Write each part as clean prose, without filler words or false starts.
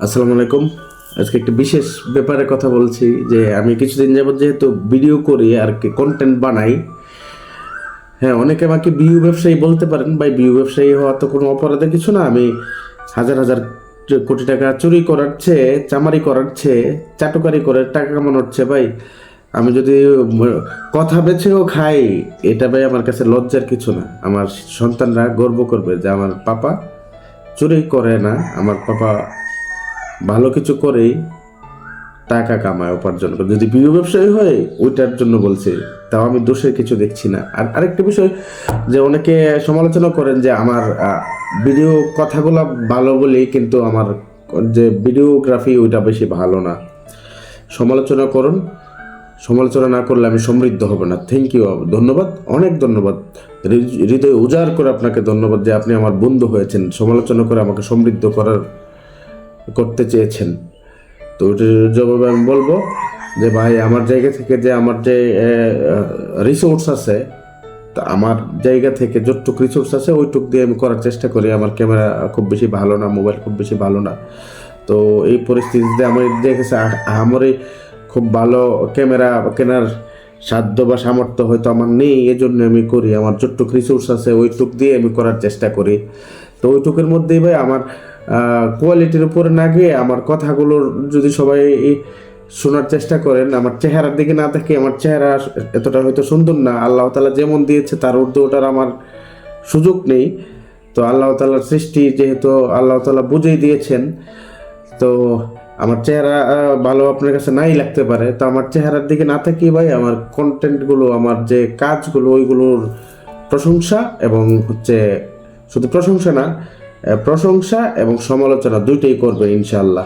আসসালামু আলাইকুম। আজকে একটা বিশেষ ব্যাপারে কথা বলছি যে আমি কিছুদিন যাবত যেহেতু ভিডিও করি আর কি কন্টেন্ট বানাই। হ্যাঁ, অনেকে আমাকে ভিউ ব্যবসায়ী বলতে পারেন। ভাই, ভিউ ব্যবসায়ী হওয়া তো কোনো অপরাধের কিছু না। আমি হাজার হাজার কোটি টাকা চুরি করার চেয়ে, চামারি করার চেয়ে, চাটুকারি করে টাকা কামানোর চেয়ে ভাই আমি যদি কথা বেছেও খাই, এটা ভাই আমার কাছে লজ্জার কিছু না। আমার সন্তানরা গর্ব করবে যে আমার পাপা চুরি করে না, আমার পাপা ভালো কিছু করেই টাকা কামায়, উপার্জন করে। যদি বিয়ে ব্যবসায়ী হয় ওইটার জন্য বলছি, তাও আমি দোষের কিছু দেখছি না। আর আরেকটা বিষয়, যে অনেকে সমালোচনা করেন যে আমার ভিডিও কথাগুলো ভালো বলেই কিন্তু আমার যে ভিডিওগ্রাফি ওইটা বেশি ভালো না। সমালোচনা করুন, সমালোচনা না করলে আমি সমৃদ্ধ হব না। থ্যাংক ইউ, ধন্যবাদ, অনেক ধন্যবাদ। হৃদয় উজাড় করে আপনাকে ধন্যবাদ যে আপনি আমার বন্ধু হয়েছেন, সমালোচনা করে আমাকে সমৃদ্ধ করতে চেয়েছেন। তো ওইটার জবাবে আমি বলবো যে ভাই, আমার জায়গা থেকে যে আমার যে রিসোর্স আছে, তা আমার জায়গা থেকে যতটুকু রিসোর্স আছে ওইটুক দিয়ে আমি করার চেষ্টা করি। আমার ক্যামেরা খুব বেশি ভালো না, মোবাইল খুব বেশি ভালো না। তো এই পরিস্থিতিতে আমার দেখেছে আমারই খুব ভালো ক্যামেরা কেনার সাধ্য বা সামর্থ্য হয়তো আমার নেই, এজন্য আমি করি। আমার যতটুকু রিসোর্স আছে ওইটুক দিয়ে আমি করার চেষ্টা করি। তো ওইটুকের মধ্যেই ভাই আমার কোয়ালিটির উপরে না গিয়ে আমার কথাগুলোর যদি সবাই শোনার চেষ্টা করেন, আমার চেহারার দিকে না দেখে, আমার চেহারা এতটা হয়তো সুন্দর না, আল্লাহ তাআলা যেমন দিয়েছে তার ঊর্ধ্বে ওঠার আমার সুযোগ নেই। তো আল্লাহ তাআলার সৃষ্টি যেহেতু আল্লাহ তাআলা বুঝেই দিয়েছেন, তো আমার চেহারা ভালো আপনার কাছে নাই লাগতে পারে। তো আমার চেহারার দিকে না তাকিয়ে ভাই আমার কন্টেন্টগুলো, আমার যে কাজগুলো ওইগুলোর প্রশংসা এবং হচ্ছে শুধু প্রশংসা না, প্রশংসা এবং সমালোচনা দুইটাই করবে ইনশাআল্লাহ।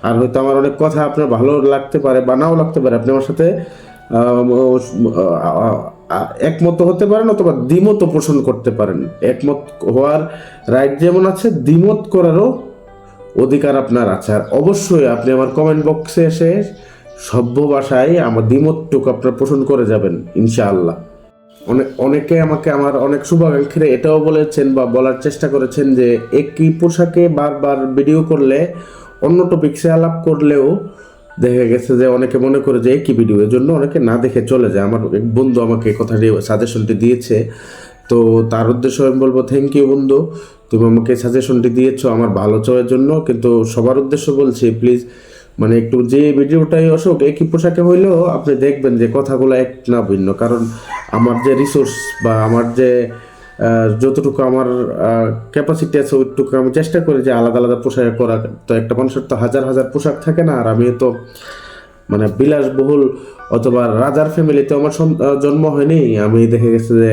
আর হয়তো আমার অনেক কথা আপনার ভালো লাগতে পারে বা নাও লাগতে পারে, আপনি আমার সাথে একমত হতে পারেন অথবা দ্বিমত পোষণ করতে পারেন। একমত হওয়ার রাইট যেমন আছে, দ্বিমত করারও অধিকার আপনার আছে। আর অবশ্যই আপনি আমার কমেন্ট বক্সে এসে সভ্য ভাষায় আমার দ্বিমতটুকু আপনার পোষণ করে যাবেন ইনশাআল্লাহ। অনেকে আমাকে, আমার অনেক শুভাকাঙ্ক্ষীরা এটাও বলেছেন বা বলার চেষ্টা করেছেন যে একই পোশাকে বারবার ভিডিও করলে, অন্য টপিক্সে আলাপ করলেও দেখা গেছে যে অনেকে মনে করে যে একই ভিডিও, এর জন্য অনেকে না দেখে চলে যায়। আমার এক বন্ধু আমাকে কথাটি সাজেশনটি দিয়েছে। তো তার উদ্দেশ্যে আমি বলবো থ্যাংক ইউ বন্ধু, তুমি আমাকে সাজেশনটি দিয়েছো আমার ভালো চাওয়ার জন্য। কিন্তু সবার উদ্দেশ্য বলছি, প্লিজ মানে একটু যে ভিডিওটাই অশোক একই পোশাকে হইলেও আপনি দেখবেন যে কথাগুলো এক না ভিন্ন। কারণ আমার যে রিসোর্স বা আমার যে যতটুকু আমার ক্যাপাসিটি আছে ওইটুকু আমি চেষ্টা করি যে আলাদা আলাদা পোশাক করা। তো একটা মানুষের তো হাজার হাজার পোশাক থাকে না। আর আমি তো মানে বিলাসবহুল অথবা রাজার ফ্যামিলিতে আমার জন্ম হয়নি। আমি দেখে গেছে যে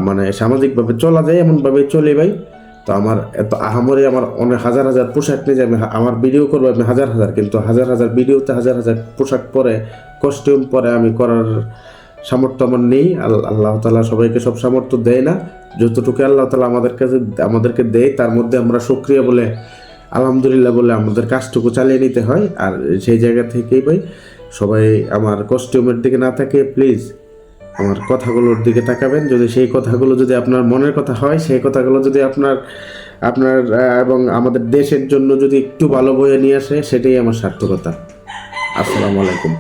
মানে সামাজিকভাবে চলা যায় এমনভাবে চলি ভাই। তো আমার এত আহামরি আমার অনেক হাজার হাজার পোশাক নিয়ে যে আমি আমার ভিডিও করবো আমি হাজার হাজার, কিন্তু হাজার হাজার ভিডিওতে হাজার হাজার পোশাক পরে, কস্টিউম পরে আমি করার সামর্থ্য আমার নেই। আল্লাহ তাআলা সবাইকে সব সামর্থ্য দেয় না। যতটুকু আল্লাহ তাআলা আমাদেরকে দেয় তার মধ্যে আমরা সক্রিয় বলে আলহামদুলিল্লাহ বলে আমাদের কাজটুকু চালিয়ে নিতে হয়। আর সেই জায়গা থেকেই ভাই সবাই আমার কস্টিউমের দিকে না থাকে, প্লিজ আমার কথাগুলোর দিকে তাকাবেন। যদি সেই কথাগুলো যদি আপনার মনের কথা হয়, সেই কথাগুলো যদি আপনার আপনার এবং আমাদের দেশের জন্য যদি একটু ভালো বয়ে নিয়ে আসে, সেটাই আমার সার্থকতা। আসসালামু আলাইকুম।